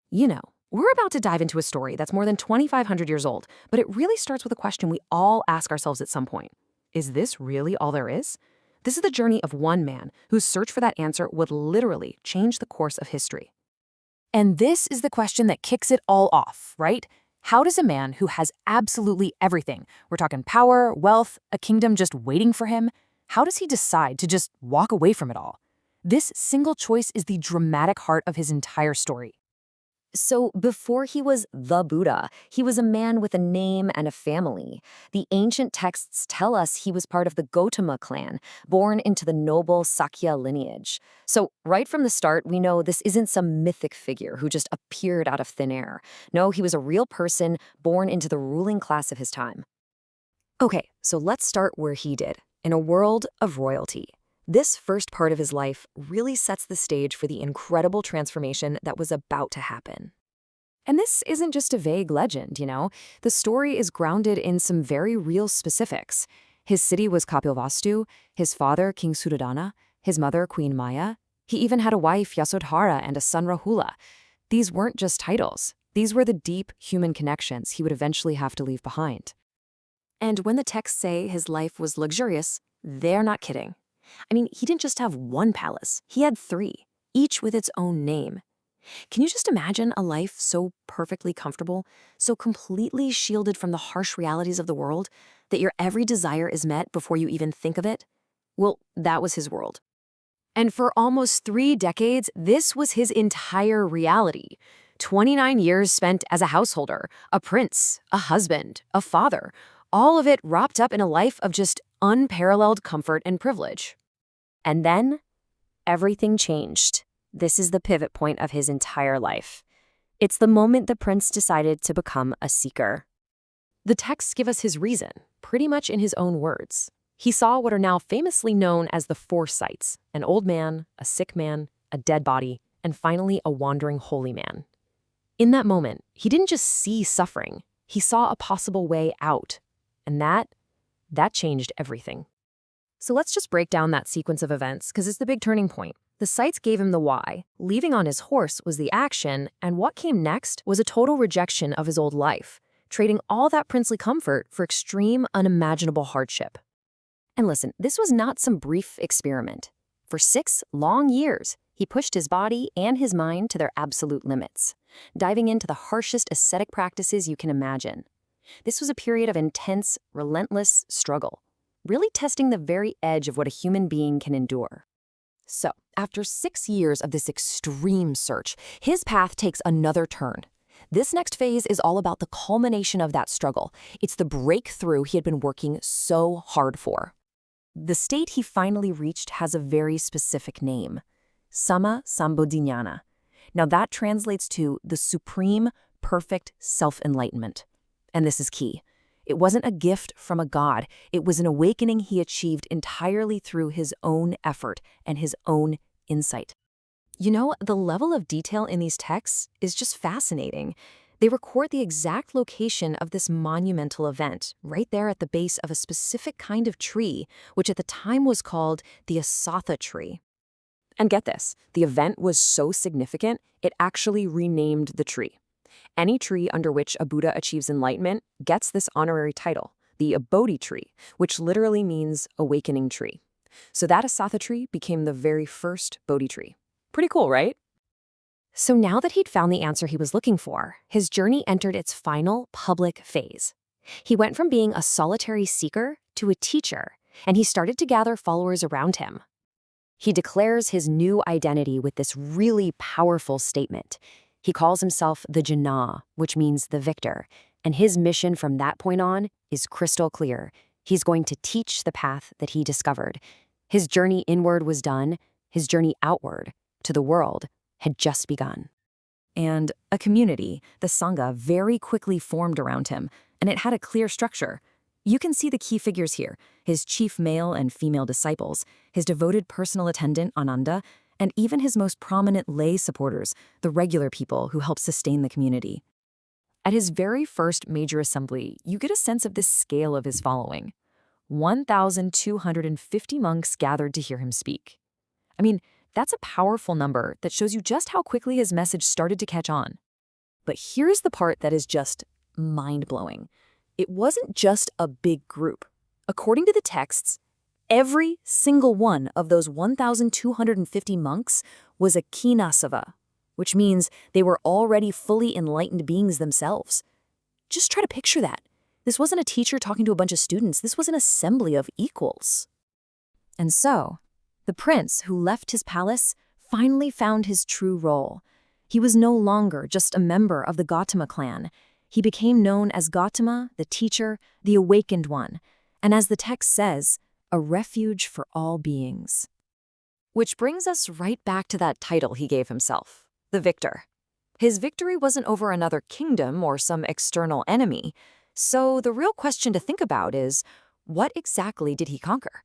You know, we're about to dive into a story that's more than 2,500 years old, but it really starts with a question we all ask ourselves at some point. Is this really all there is? This is the journey of one man whose search for that answer would literally change the course of history. And this is the question that kicks it all off, right? How does a man who has absolutely everything, we're talking power, wealth, a kingdom just waiting for him, how does he decide to just walk away from it all? This single choice is the dramatic heart of his entire story. So before he was the Buddha, he was a man with a name and a family. The ancient texts tell us he was part of the Gotama clan, born into the noble Sakya lineage. So right from the start, we know this isn't some mythic figure who just appeared out of thin air. No, he was a real person born into the ruling class of his time. Okay, so let's start where he did, in a world of royalty. This first part of his life really sets the stage for the incredible transformation that was about to happen. And this isn't just a vague legend, The story is grounded in some very real specifics. His city was Kapilavastu, his father, King Suddhodana, his mother, Queen Maya. He even had a wife, Yasodhara, and a son, Rahula. These weren't just titles. These were the deep human connections he would eventually have to leave behind. And when the texts say his life was luxurious, they're not kidding. I mean, he didn't just have one palace. He had three, each with its own name. Can you just imagine a life so perfectly comfortable, so completely shielded from the harsh realities of the world, that your every desire is met before you even think of it? Well, that was his world. And for almost 3 decades, this was his entire reality. 29 years spent as a householder, a prince, a husband, a father, all of it wrapped up in a life of just unparalleled comfort and privilege. And then, everything changed. This is the pivot point of his entire life. It's the moment the prince decided to become a seeker. The texts give us his reason, pretty much in his own words. He saw what are now famously known as the 4 sights: an old man, a sick man, a dead body, and finally a wandering holy man. In that moment, he didn't just see suffering, he saw a possible way out. And that changed everything. So let's just break down that sequence of events, because it's the big turning point. The sights gave him the why, leaving on his horse was the action, and what came next was a total rejection of his old life, trading all that princely comfort for extreme, unimaginable hardship. And listen, this was not some brief experiment. For 6 long years, he pushed his body and his mind to their absolute limits, diving into the harshest ascetic practices you can imagine. This was a period of intense, relentless struggle, really testing the very edge of what a human being can endure. So, after 6 years of this extreme search, his path takes another turn. This next phase is all about the culmination of that struggle. It's the breakthrough he had been working so hard for. The state he finally reached has a very specific name: Samma Sambodhiñana. Now that translates to the supreme, perfect self-enlightenment. And this is key. It wasn't a gift from a god. It was an awakening he achieved entirely through his own effort and his own insight. The level of detail in these texts is just fascinating. They record the exact location of this monumental event, right there at the base of a specific kind of tree, which at the time was called the Assattha tree. And get this, the event was so significant, it actually renamed the tree. Any tree under which a Buddha achieves enlightenment gets this honorary title, the Bodhi tree, which literally means awakening tree. So that Assattha tree became the very first Bodhi tree. Pretty cool, right? So now that he'd found the answer he was looking for, his journey entered its final public phase. He went from being a solitary seeker to a teacher, and he started to gather followers around him. He declares his new identity with this really powerful statement. He calls himself the Jana, which means the victor, and his mission from that point on is crystal clear. He's going to teach the path that he discovered. His journey inward was done. His journey outward, to the world, had just begun. And a community, the Sangha, very quickly formed around him, and it had a clear structure. You can see the key figures here: his chief male and female disciples, his devoted personal attendant, Ananda, and even his most prominent lay supporters, the regular people who help sustain the community. At his very first major assembly, you get a sense of the scale of his following. 1,250 monks gathered to hear him speak. I mean, that's a powerful number that shows you just how quickly his message started to catch on. But here's the part that is just mind-blowing. It wasn't just a big group. According to the texts, every single one of those 1,250 monks was a kinasava, which means they were already fully enlightened beings themselves. Just try to picture that. This wasn't a teacher talking to a bunch of students. This was an assembly of equals. And so, the prince who left his palace finally found his true role. He was no longer just a member of the Gotama clan. He became known as Gautama, the teacher, the awakened one, and as the text says, a refuge for all beings. Which brings us right back to that title he gave himself, the victor. His victory wasn't over another kingdom or some external enemy. So the real question to think about is, what exactly did he conquer?